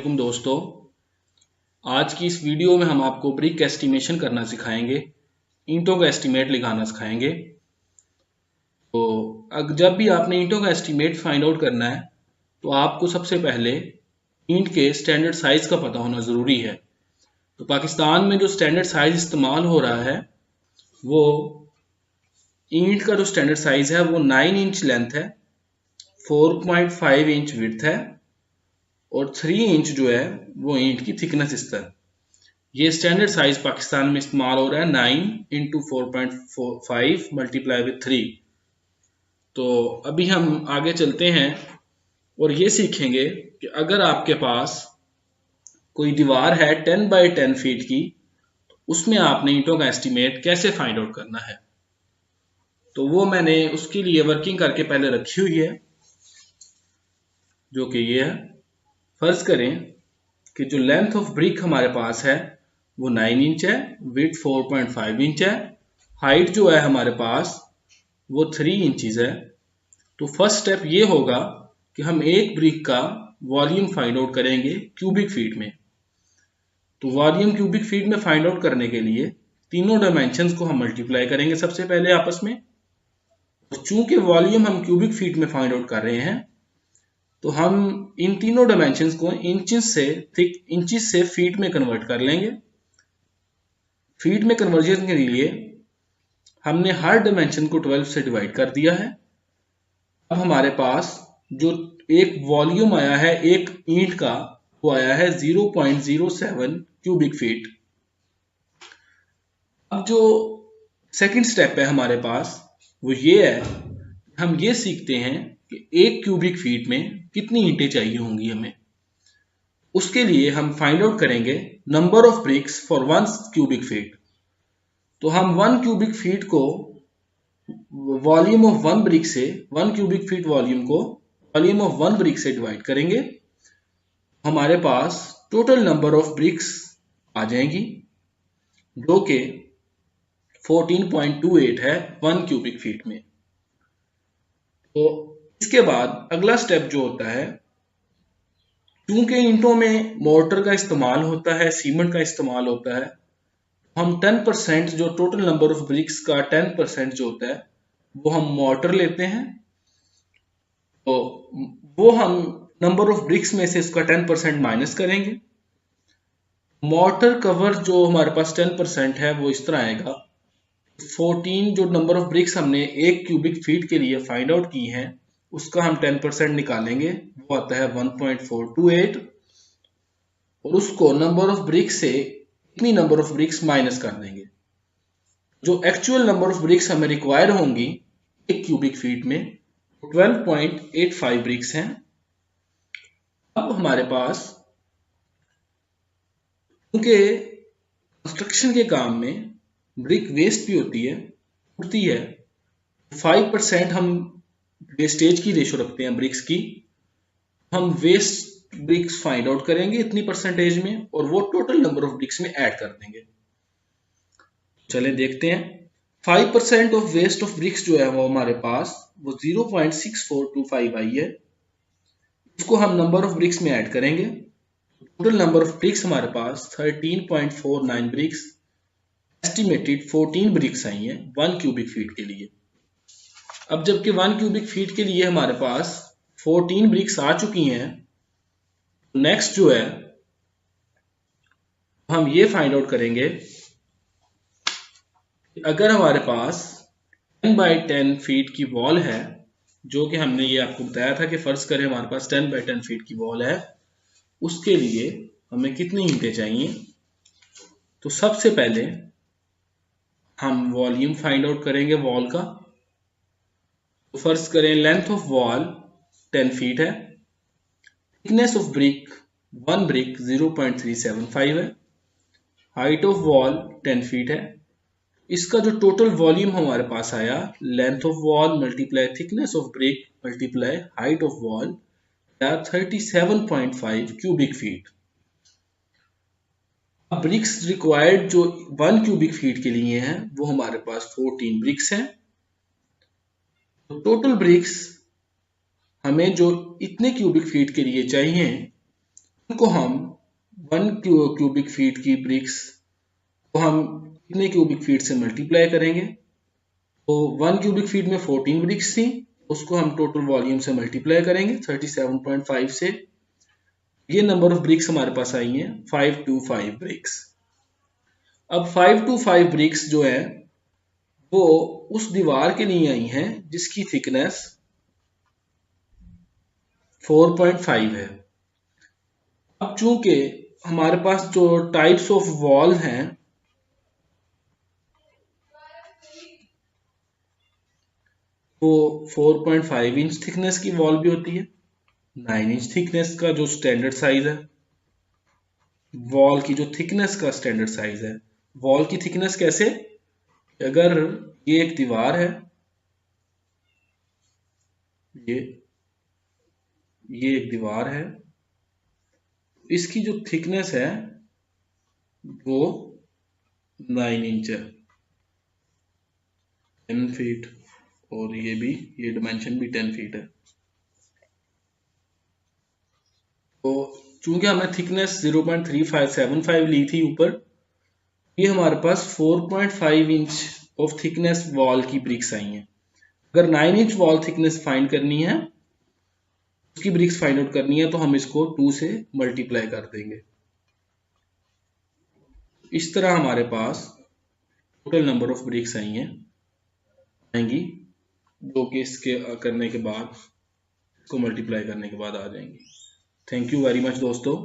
वालेकुम दोस्तों, आज की इस वीडियो में हम आपको ब्रिक एस्टिमेशन करना सिखाएंगे। ईंटों का एस्टिमेट लगाना सिखाएंगे। तो जब भी आपने ईंटों का एस्टिमेट फाइंड आउट करना है तो आपको सबसे पहले ईंट के स्टैंडर्ड साइज का पता होना ज़रूरी है। तो पाकिस्तान में जो स्टैंडर्ड साइज इस्तेमाल हो रहा है वो ईंट का जो स्टैंडर्ड साइज है वो 9 इंच लेंथ है, 4.5 इंच विड्थ है और 3 इंच जो है वो ईंट की थिकनेस इस तरह। ये स्टैंडर्ड साइज पाकिस्तान में इस्तेमाल हो रहा है 9 इंटू 4.5 मल्टीप्लाई विथ 3। तो अभी हम आगे चलते हैं और ये सीखेंगे कि अगर आपके पास कोई दीवार है 10 बाई 10 फीट की, उसमें आपने ईंटों का एस्टिमेट कैसे फाइंड आउट करना है। तो वो मैंने उसके लिए वर्किंग करके पहले रखी हुई है, जो कि ये है। फर्ज करें कि जो लेंथ ऑफ ब्रिक हमारे पास है वो 9 इंच है, विड्थ 4.5 इंच है, हाइट जो है हमारे पास वो 3 इंचज है। तो फर्स्ट स्टेप ये होगा कि हम एक ब्रिक का वॉल्यूम फाइंड आउट करेंगे क्यूबिक फीट में। तो वॉल्यूम क्यूबिक फीट में फाइंड आउट करने के लिए तीनों डायमेंशंस को हम मल्टीप्लाई करेंगे सबसे पहले आपस में। तो चूंकि वॉल्यूम हम क्यूबिक फीट में फाइंड आउट कर रहे हैं तो हम इन तीनों डायमेंशंस को इंचेस से फीट में कन्वर्ट कर लेंगे। फीट में कन्वर्जन के लिए हमने हर डायमेंशन को 12 से डिवाइड कर दिया है। अब हमारे पास जो एक वॉल्यूम आया है एक ईंट का वो आया है 0.07 क्यूबिक फीट। अब जो सेकंड स्टेप है हमारे पास वो ये है, हम ये सीखते हैं कि एक क्यूबिक फीट में कितनी ईंटें चाहिए होंगी हमें। उसके लिए हम फाइंड आउट करेंगे number of BRICS for 1 cubic feet. तो हम 1 क्यूबिक फीट को वॉल्यूम ऑफ 1 ब्रिक से 1 क्यूबिक फीट वॉल्यूम को वॉल्यूम ऑफ 1 ब्रिक से डिवाइड करेंगे। हमारे पास टोटल नंबर ऑफ ब्रिक्स आ जाएंगी जो कि 14.28 है 1 क्यूबिक फीट में। तो इसके बाद अगला स्टेप जो होता है, क्योंकि ईंटों में मोर्टर का इस्तेमाल होता है, सीमेंट का इस्तेमाल होता है, हम 10% जो टोटल नंबर ऑफ ब्रिक्स का 10% जो होता है वो हम मोर्टर लेते हैं। तो वो हम नंबर ऑफ ब्रिक्स में से इसका 10% माइनस करेंगे। मोर्टर कवर जो हमारे पास 10% है वो इस तरह आएगा। 14 जो नंबर ऑफ ब्रिक्स हमने एक क्यूबिक फीट के लिए फाइंड आउट की हैं उसका हम 10% निकालेंगे, वो आता है 1.428 और उसको नंबर ऑफ ब्रिक्स से इतनी नंबर ऑफ ब्रिक्स माइनस कर देंगे। जो एक्चुअल नंबर ऑफ ब्रिक्स हमें रिक्वायर होंगी एक क्यूबिक फीट में 12.85 ब्रिक्स हैं। अब हमारे पास क्योंकि कंस्ट्रक्शन के काम में ब्रिक वेस्ट भी होती है 5% हम वेस्टेज की रेशो रखते हैं ब्रिक्स की। हम वेस्ट ब्रिक्स फाइंड आउट करेंगे इतनी परसेंटेज में और वो टोटल नंबर ऑफ ब्रिक्स में ऐड कर देंगे। चले देखते हैं। 5% ऑफ वेस्ट ऑफ ब्रिक्स जो है वो हमारे पास वो 0.6425 आई है। इसको हम नंबर ऑफ ब्रिक्स में ऐड करेंगे। टोटल नंबर ऑफ ब्रिक्स हमारे पास 13.49 ब्रिक्स, एस्टिमेटेड 14 ब्रिक्स आई हैं 1 क्यूबिक फीट के लिए। अब जबकि 1 क्यूबिक फीट के लिए हमारे पास 14 ब्रिक्स आ चुकी हैं, नेक्स्ट जो है हम ये फाइंड आउट करेंगे अगर हमारे पास 10 बाई 10 फीट की वॉल है, जो कि हमने ये आपको बताया था कि फर्ज करें हमारे पास 10 बाई 10 फीट की वॉल है, उसके लिए हमें कितनी ईंटें चाहिए। तो सबसे पहले हम वॉल्यूम फाइंड आउट करेंगे वॉल का। तो फर्ज करें लेंथ ऑफ वॉल 10 फीट है, थिकनेस ऑफ ब्रिक 1 ब्रिक 0.375 है, हाइट ऑफ वॉल 10 फीट है। इसका जो टोटल वॉल्यूम हमारे पास आया, length of wall multiply thickness of brick multiply height of wall, 37.5 cubic feet. BRICS required जो 1 क्यूबिक फीट के लिए हैं वो हमारे पास 14 ब्रिक्स हैं। तो टोटल ब्रिक्स हमें जो इतने क्यूबिक फीट के लिए चाहिए को हम 1 क्यूबिक फीट की ब्रिक्स को हम कितने क्यूबिक फीट से मल्टीप्लाई करेंगे? तो 1 क्यूबिक फीट में 14 ब्रिक्स थी, उसको हम टोटल वॉल्यूम से मल्टीप्लाई करेंगे 37.5 से। ये नंबर ऑफ ब्रिक्स हमारे पास आई हैं 525 ब्रिक्स। अब 525 ब्रिक्स जो है वो उस दीवार के लिए आई हैं जिसकी थिकनेस 4.5 है। अब चूंकि हमारे पास जो टाइप्स ऑफ वॉल हैं वो 4.5 इंच थिकनेस की वॉल भी होती है, 9 इंच थिकनेस का जो स्टैंडर्ड साइज है, वॉल की जो थिकनेस का स्टैंडर्ड साइज है। वॉल की थिकनेस कैसे? अगर ये एक दीवार है, ये एक दीवार है, इसकी जो थिकनेस है वो 9 इंच है, 10 फीट, और ये डिमेंशन भी 10 फीट है। तो चूंकि हमने थिकनेस 0.3575 ली थी ऊपर, ये हमारे पास 4.5 इंच ऑफ थिकनेस वॉल की ब्रिक्स आई हैं। अगर 9 इंच वॉल थिकनेस फाइंड करनी है, उसकी ब्रिक्स फाइंड आउट करनी है, तो हम इसको 2 से मल्टीप्लाई कर देंगे। इस तरह हमारे पास टोटल नंबर ऑफ ब्रिक्स आएंगी, जो कि इसके करने के बाद, इसको मल्टीप्लाई करने के बाद आ जाएंगी। थैंक यू वेरी मच दोस्तों।